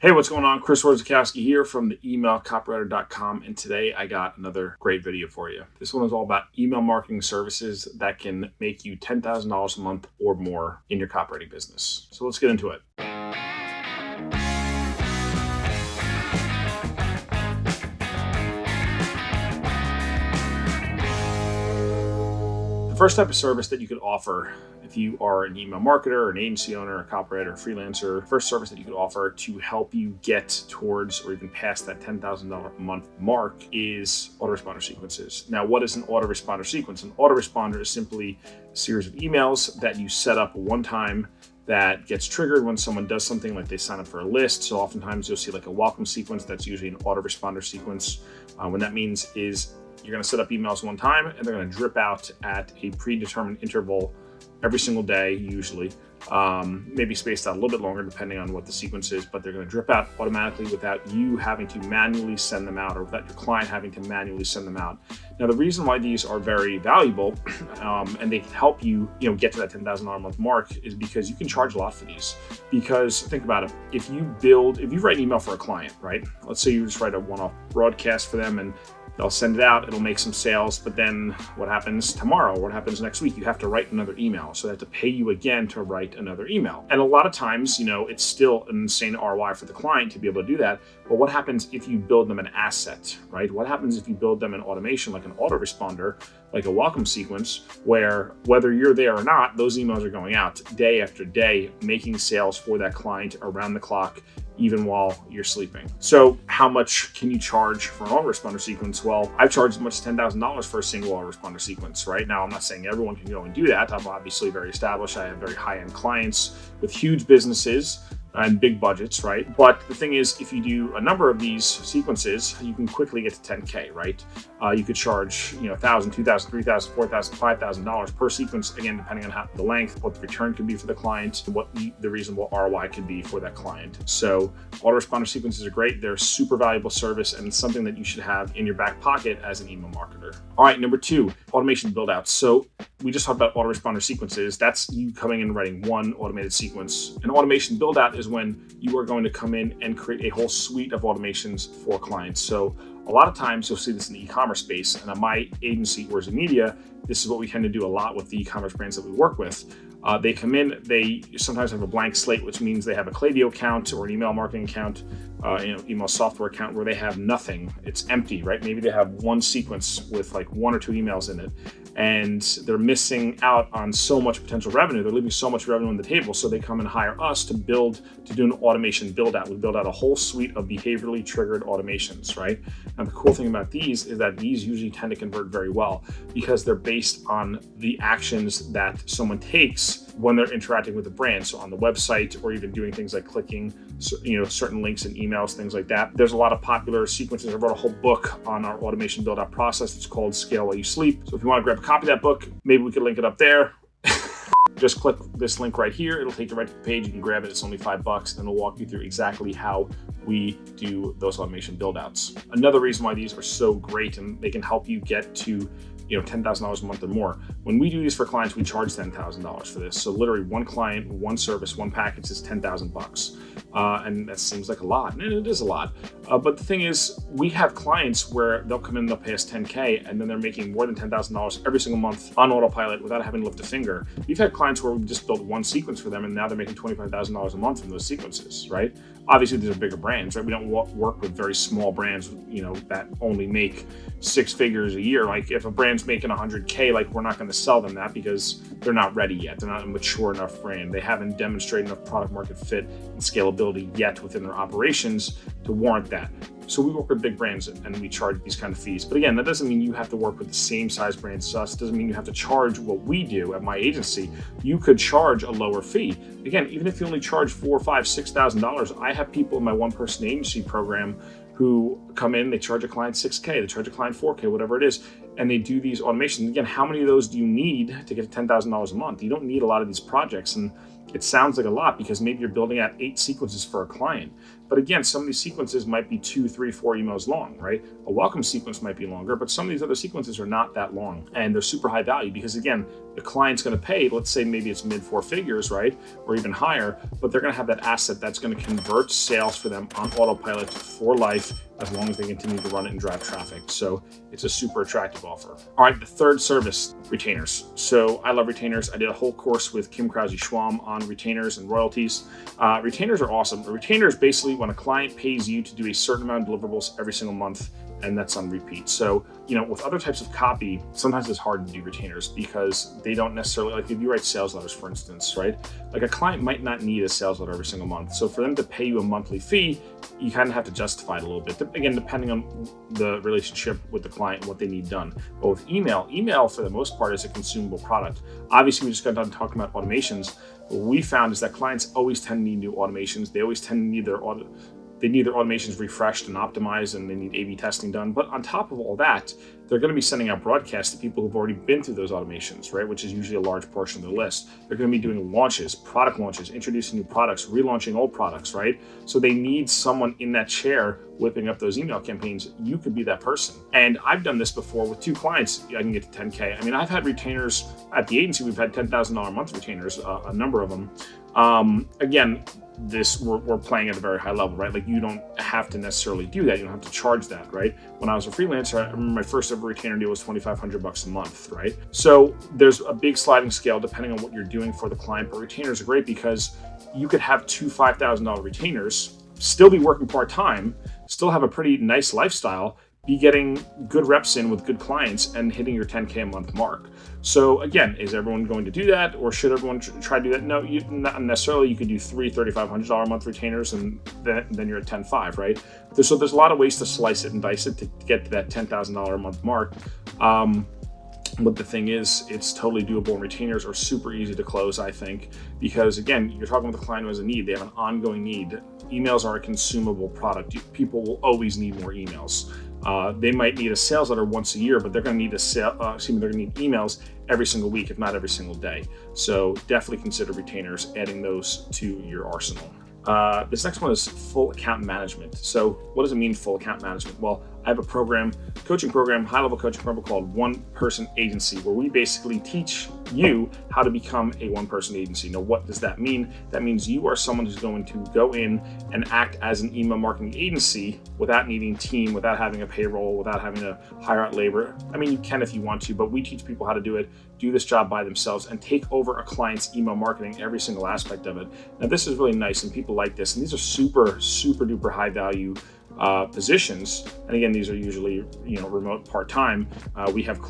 Hey, what's going on? Chris Orzechowski here from the emailcopywriter.com. And today I got another great video for you. This one is all about email marketing services that can make you $10,000 a month or more in your copywriting business. So let's get into it. The first type of service that you could offer if you are an email marketer, an agency owner, a copywriter, a freelancer, first service that you could offer to help you get towards or even past that $10,000 a month mark is autoresponder sequences. Now, what is an autoresponder sequence? An autoresponder is simply a series of emails that you set up one time that gets triggered when someone does something like they sign up for a list. So oftentimes you'll see like a welcome sequence that's usually an autoresponder sequence. What that means is you're going to set up emails one time and they're going to drip out at a predetermined interval every single day, usually, maybe spaced out a little bit longer depending on what the sequence is, but they're going to drip out automatically without you having to manually send them out or without your client having to manually send them out. Now, the reason why these are very valuable and they can help you, get to that $10,000 a month mark is because you can charge a lot for these. Because think about it, if you write an email for a client, right? Let's say you just write a one-off broadcast for them and they'll send it out, it'll make some sales, but then what happens tomorrow? What happens next week? You have to write another email. So they have to pay you again to write another email. And a lot of times, it's still an insane ROI for the client to be able to do that. But what happens if you build them an asset, right? What happens if you build them an automation like an autoresponder, like a welcome sequence, where whether you're there or not, those emails are going out day after day, making sales for that client around the clock, even while you're sleeping. So how much can you charge for an autoresponder sequence? Well, I've charged as much as $10,000 for a single autoresponder sequence. Right now, I'm not saying everyone can go and do that. I'm obviously very established. I have very high-end clients with huge businesses and big budgets, right? But the thing is, if you do a number of these sequences, you can quickly get to 10K, right? You could charge, $1,000, $2,000, $3,000, $4,000, $5,000 per sequence, again, depending on how the length, what the return could be for the client, what the reasonable ROI could be for that client. So autoresponder sequences are great. They're a super valuable service and it's something that you should have in your back pocket as an email marketer. All right, number 2, automation build-outs. So we just talked about autoresponder sequences. That's you coming in and writing one automated sequence. An automation build-out is when you are going to come in and create a whole suite of automations for clients. So a lot of times you'll see this in the e-commerce space, and at my agency, Orzechowski Media, this is what we tend to do a lot with the e-commerce brands that we work with. They come in, they sometimes have a blank slate, which means they have a Klaviyo account or an email marketing account, email software account where they have nothing. It's empty, right? Maybe they have one sequence with like 1 or 2 emails in it, and they're missing out on so much potential revenue. They're leaving so much revenue on the table. So they come and hire us to do an automation build out. We build out a whole suite of behaviorally triggered automations, right? And the cool thing about these is that these usually tend to convert very well because they're based on the actions that someone takes when they're interacting with the brand. So on the website or even doing things like clicking, certain links in emails, things like that. There's a lot of popular sequences. I wrote a whole book on our automation build out process. It's called Scale While You Sleep. So if you want to grab a copy of that book, maybe we could link it up there. Just click this link right here. It'll take you right to the page. You can grab it. It's only $5 and it'll walk you through exactly how we do those automation build outs. Another reason why these are so great and they can help you get to $10,000 a month or more. When we do these for clients, we charge $10,000 for this. So literally one client, one service, one package is $10,000. And that seems like a lot, and it is a lot. But the thing is, we have clients where they'll come in, they'll pay us $10K, and then they're making more than $10,000 every single month on autopilot without having to lift a finger. We've had clients where we just built one sequence for them, and now they're making $25,000 a month from those sequences, right? Obviously, these are bigger brands, right? We don't work with very small brands, that only make 6 figures a year. Like if a brand's making 100K, like we're not going to sell them that because they're not ready yet. They're not a mature enough brand. They haven't demonstrated enough product market fit and scalability yet within their operations to warrant that. So we work with big brands and we charge these kind of fees. But again, that doesn't mean you have to work with the same size brands as us. It doesn't mean you have to charge what we do at my agency. You could charge a lower fee. Again, even if you only charge $4,000, $5,000, $6,000, I have people in my one-person agency program who come in, they charge a client $6K, they charge a client $4K, whatever it is, and they do these automations. Again, how many of those do you need to get to $10,000 a month? You don't need a lot of these projects, and it sounds like a lot because maybe you're building out 8 sequences for a client. But again, some of these sequences might be 2, 3, 4 emails long, right? A welcome sequence might be longer, but some of these other sequences are not that long, and they're super high value because again, the client's going to pay, let's say maybe it's mid four figures, right? Or even higher, but they're going to have that asset that's going to convert sales for them on autopilot for life, as long as they continue to run it and drive traffic. So it's a super attractive offer. All right, the third service, retainers. So I love retainers. I did a whole course with Kim Krause-Schwam on retainers and royalties. Retainers are awesome. A retainer is basically when a client pays you to do a certain amount of deliverables every single month, and that's on repeat. So, with other types of copy, sometimes it's hard to do retainers because they don't necessarily, like if you write sales letters, for instance, right? Like a client might not need a sales letter every single month. So for them to pay you a monthly fee, you kind of have to justify it a little bit. Again, depending on the relationship with the client, what they need done. But with email for the most part is a consumable product. Obviously, we just got done talking about automations. What we found is that clients always tend to need new automations. They always tend to need they need their automations refreshed and optimized, and they need A/B testing done. But on top of all that, they're going to be sending out broadcasts to people who've already been through those automations, right? Which is usually a large portion of their list. They're going to be doing launches, product launches, introducing new products, relaunching old products, right? So they need someone in that chair whipping up those email campaigns. You could be that person. And I've done this before with 2 clients. I can get to 10K. I mean, I've had retainers at the agency. We've had $10,000 a month retainers, a number of them. Again, we're playing at a very high level, right? Like you don't have to necessarily do that. You don't have to charge that, right? When I was a freelancer, I remember my first ever retainer deal was $2,500 a month, right? So there's a big sliding scale depending on what you're doing for the client, but retainers are great because you could have 2 $5,000 retainers, still be working part-time, still have a pretty nice lifestyle, be getting good reps in with good clients and hitting your 10K a month mark. So again, is everyone going to do that, or should everyone try to do that? No, not necessarily. You could do 3 $3,500 a month retainers, and then you're at 10.5, right? So there's a lot of ways to slice it and dice it to get to that $10,000 a month mark. But the thing is, it's totally doable, and retainers are super easy to close, I think, because again, you're talking with a client who has a need. They have an ongoing need. Emails are a consumable product. People will always need more emails. They might need a sales letter once a year, but they're going to need they're going to need emails every single week, if not every single day. So definitely consider retainers, adding those to your arsenal. This next one is full account management. So what does it mean, full account management? Well, I have a coaching program, high-level coaching program called One Person Agency, where we basically teach you how to become a one-person agency. Now, what does that mean? That means you are someone who's going to go in and act as an email marketing agency without needing a team, without having a payroll, without having to hire out labor. I mean, you can if you want to, but we teach people how to do this job by themselves, and take over a client's email marketing, every single aspect of it. Now, this is really nice, and people like this, and these are super, super duper high value positions. And again, these are usually remote part-time. We have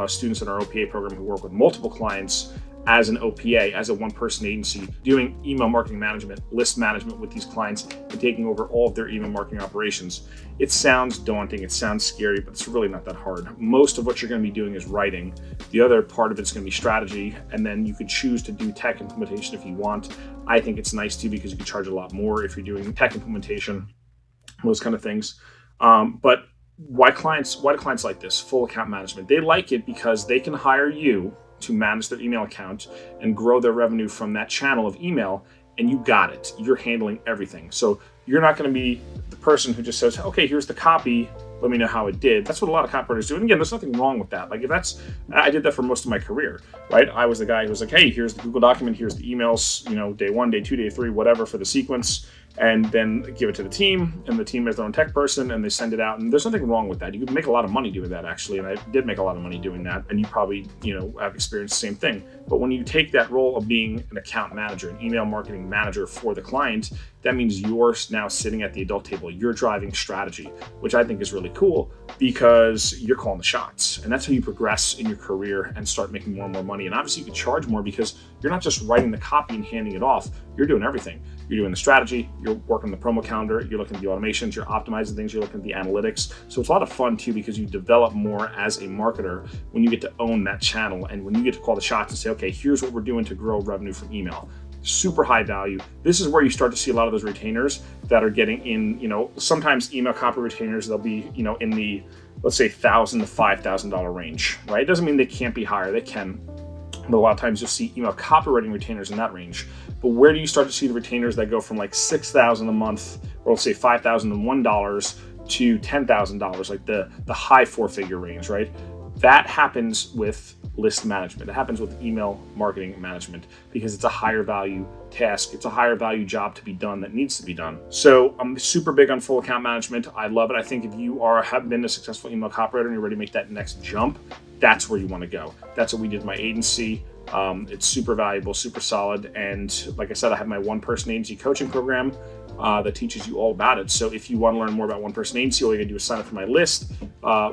students in our OPA program who work with multiple clients as an OPA, as a one-person agency, doing email marketing management, list management with these clients, and taking over all of their email marketing operations. It sounds daunting, it sounds scary, but it's really not that hard. Most of what you're going to be doing is writing. The other part of it's going to be strategy, and then you could choose to do tech implementation if you want. I think it's nice too, because you can charge a lot more if you're doing tech implementation, those kind of things. But why do clients like this full account management? They like it because they can hire you to manage their email account and grow their revenue from that channel of email, and you got it. You're handling everything. So you're not going to be the person who just says, okay, here's the copy, let me know how it did. That's what a lot of copywriters do. And again, there's nothing wrong with that. Like I did that for most of my career, right? I was the guy who was like, hey, here's the Google document, here's the emails, day 1, day 2, day 3, whatever, for the sequence, and then give it to the team, and the team has their own tech person, and they send it out. And there's nothing wrong with that. You can make a lot of money doing that, actually, and I did make a lot of money doing that, and you probably, have experienced the same thing. But when you take that role of being an account manager, an email marketing manager for the client, that means you're now sitting at the adult table. You're driving strategy, which I think is really cool, because you're calling the shots, and that's how you progress in your career and start making more and more money. And obviously you can charge more because you're not just writing the copy and handing it off. You're doing everything. You're doing the strategy, you're working the promo calendar, you're looking at the automations, you're optimizing things, you're looking at the analytics. So it's a lot of fun too, because you develop more as a marketer when you get to own that channel, and when you get to call the shots and say, okay, here's what we're doing to grow revenue from email. Super high value. This is where you start to see a lot of those retainers that are getting in, sometimes email copy retainers, they'll be, in the, let's say, $1,000 to $5,000 range, right? It doesn't mean they can't be higher, they can. But a lot of times you'll see email copywriting retainers in that range. But where do you start to see the retainers that go from like $6,000 a month, or let's say $5,001 to $10,000, like the high 4-figure range, right? That happens with list management. It happens with email marketing management because it's a higher value task. It's a higher value job to be done that needs to be done. So I'm super big on full account management. I love it. I think if you have been a successful email copywriter and you're ready to make that next jump, that's where you want to go. That's what we did in my agency. It's super valuable, super solid. And like I said, I have my one-person agency coaching program that teaches you all about it. So if you want to learn more about one-person agency, all you gotta do is sign up for my list.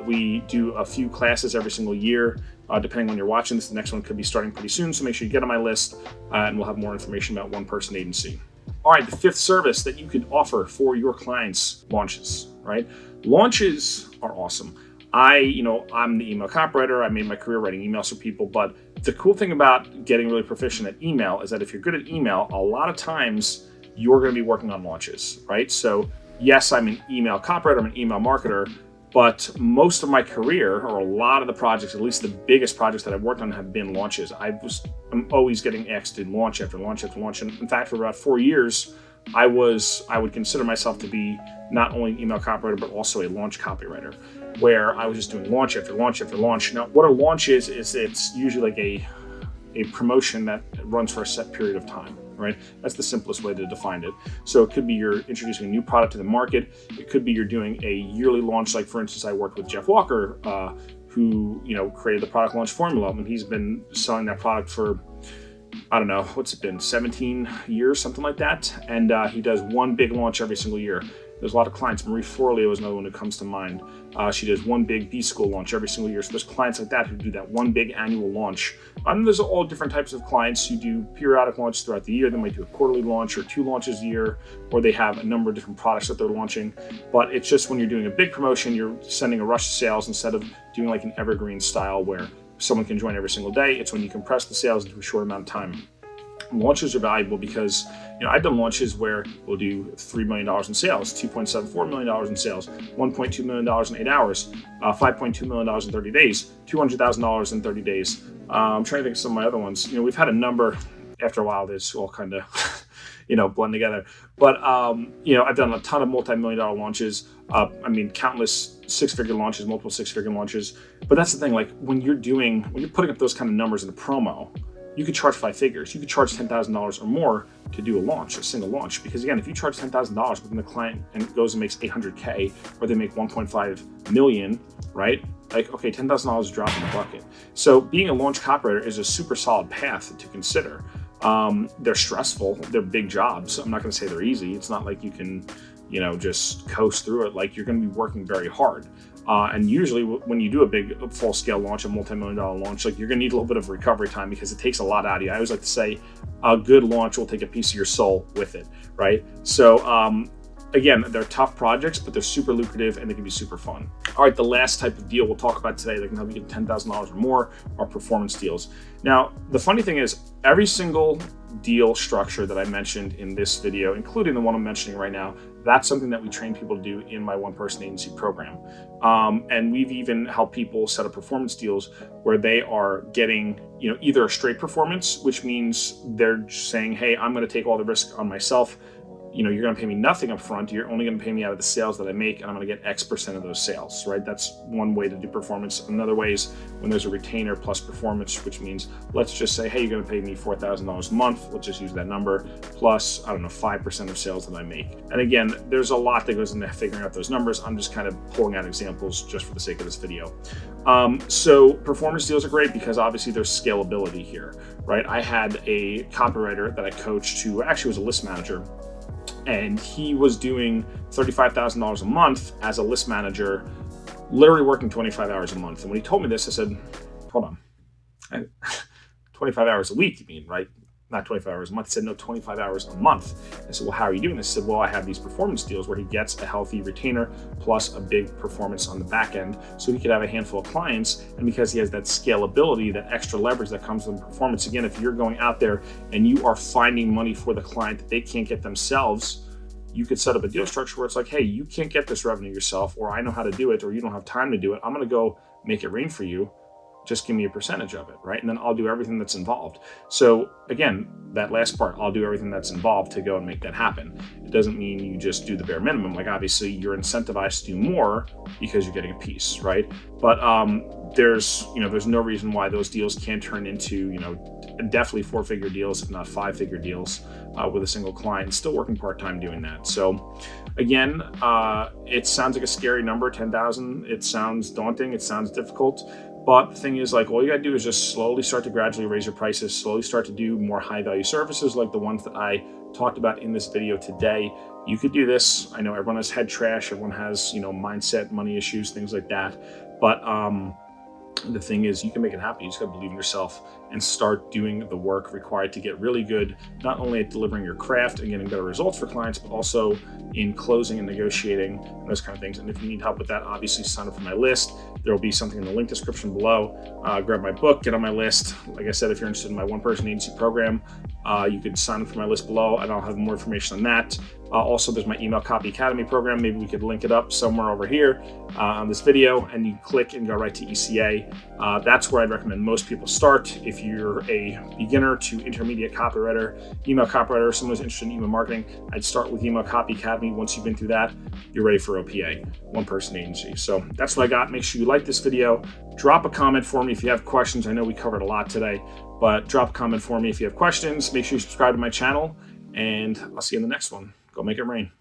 We do a few classes every single year. Depending on when you're watching this, the next one could be starting pretty soon. So make sure you get on my list and we'll have more information about one-person agency. All right, the fifth service that you could offer for your clients, launches, right? Launches are awesome. I'm the email copywriter. I made my career writing emails for people, but the cool thing about getting really proficient at email is that if you're good at email, a lot of times you're going to be working on launches, right? So yes, I'm an email copywriter, I'm an email marketer, but most of my career, or a lot of the projects, at least the biggest projects that I've worked on, have been launches. I'm always getting asked to launch after launch after launch. And in fact, for about 4 years, I would consider myself to be not only an email copywriter, but also a launch copywriter, where I was just doing launch after launch after launch. Now, what a launch is it's usually like a promotion that runs for a set period of time, right? That's the simplest way to define it. So it could be you're introducing a new product to the market. It could be you're doing a yearly launch. Like for instance, I worked with Jeff Walker, who created the product launch formula, and he's been selling that product for, I don't know, what's it been, 17 years, something like that. And he does one big launch every single year. There's a lot of clients. Marie Forleo is another one who comes to mind. She does one big B-School launch every single year. So there's clients like that who do that one big annual launch. And there's all different types of clients who do periodic launches throughout the year. They might do a quarterly launch or 2 launches a year, or they have a number of different products that they're launching. But it's just when you're doing a big promotion, you're sending a rush of sales instead of doing like an evergreen style where someone can join every single day. It's when you compress the sales into a short amount of time. Launches are valuable because I've done launches where we'll do $3 million in sales, $2.74 million in sales, $1.2 million in 8 hours, $5.2 million in 30 days, $200,000 in 30 days. I'm trying to think of some of my other ones. We've had a number. After a while, this all kind of blend together. But I've done a ton of multi-million-dollar launches. Countless 6-figure launches, multiple 6-figure launches. But that's the thing. Like when you're putting up those kind of numbers in a promo, you could charge 5 figures. You could charge $10,000 or more to do a single launch. Because again, if you charge $10,000, but then the client goes and makes $800K, or they make $1.5 million, right? Like, okay, $10,000 is a drop in the bucket. So being a launch copywriter is a super solid path to consider. They're stressful. They're big jobs. I'm not going to say they're easy. It's not like you can, just coast through it. Like you're going to be working very hard. And usually when you do a big full-scale launch, a multi-million-dollar launch, like you're going to need a little bit of recovery time because it takes a lot out of you. I always like to say a good launch will take a piece of your soul with it, right? So again, they're tough projects, but they're super lucrative and they can be super fun. All right, the last type of deal we'll talk about today that can help you get $10,000 or more are performance deals. Now, the funny thing is every single deal structure that I mentioned in this video, including the one I'm mentioning right now, that's something that we train people to do in my one-person agency program. And we've even helped people set up performance deals where they are getting, either a straight performance, which means they're saying, hey, I'm going to take all the risk on myself. You're going to pay me nothing up front. You're only going to pay me out of the sales that I make, and I'm going to get X% of those sales, right? That's one way to do performance. Another way is when there's a retainer plus performance, which means let's just say, hey, you're going to pay me $4,000 a month. Let's just use that number plus, 5% of sales that I make. And again, there's a lot that goes into figuring out those numbers. I'm just kind of pulling out examples just for the sake of this video. So performance deals are great because obviously there's scalability here, right? I had a copywriter that I coached who actually was a list manager, and he was doing $35,000 a month as a list manager, literally working 25 hours a month. And when he told me this, I said, hold on, 25 hours a week, you mean, right? Not 25 hours a month. He said, no, 25 hours a month. I said, well, how are you doing this? He said, well, I have these performance deals where he gets a healthy retainer plus a big performance on the back end so he could have a handful of clients. And because he has that scalability, that extra leverage that comes from performance, again, if you're going out there and you are finding money for the client that they can't get themselves, you could set up a deal structure where it's like, hey, you can't get this revenue yourself, or I know how to do it, or you don't have time to do it. I'm going to go make it rain for you. just give me a percentage of it, right? And then I'll do everything that's involved. So again, that last part, I'll do everything that's involved to go and make that happen. It doesn't mean you just do the bare minimum. Like obviously you're incentivized to do more because you're getting a piece, right? But there's no reason why those deals can't turn into, definitely 4-figure deals, if not 5-figure deals with a single client, still working part-time doing that. So again, it sounds like a scary number, 10,000. It sounds daunting. It sounds difficult. But the thing is, like, all you gotta do is just slowly start to gradually raise your prices, slowly start to do more high value services like the ones that I talked about in this video today. You could do this. I know everyone has head trash, everyone has, mindset, money issues, things like that. But the thing is, you can make it happen. You just gotta believe in yourself and start doing the work required to get really good, not only at delivering your craft and getting better results for clients, but also in closing and negotiating and those kind of things. And if you need help with that, obviously sign up for my list. There will be something in the link description below. Grab my book, get on my list. Like I said, if you're interested in my one-person agency program, you could sign up for my list below and I'll have more information on that. Also, there's my Email Copy Academy program. Maybe we could link it up somewhere over here on this video, and you click and go right to ECA. That's where I'd recommend most people start. If you're a beginner to intermediate copywriter, email copywriter, someone who's interested in email marketing, I'd start with Email Copy Academy. Once you've been through that, you're ready for OPA, one-person agency. So that's what I got. Make sure you like this video. Drop a comment for me if you have questions. I know we covered a lot today, but drop a comment for me if you have questions. Make sure you subscribe to my channel, and I'll see you in the next one. Go make it rain.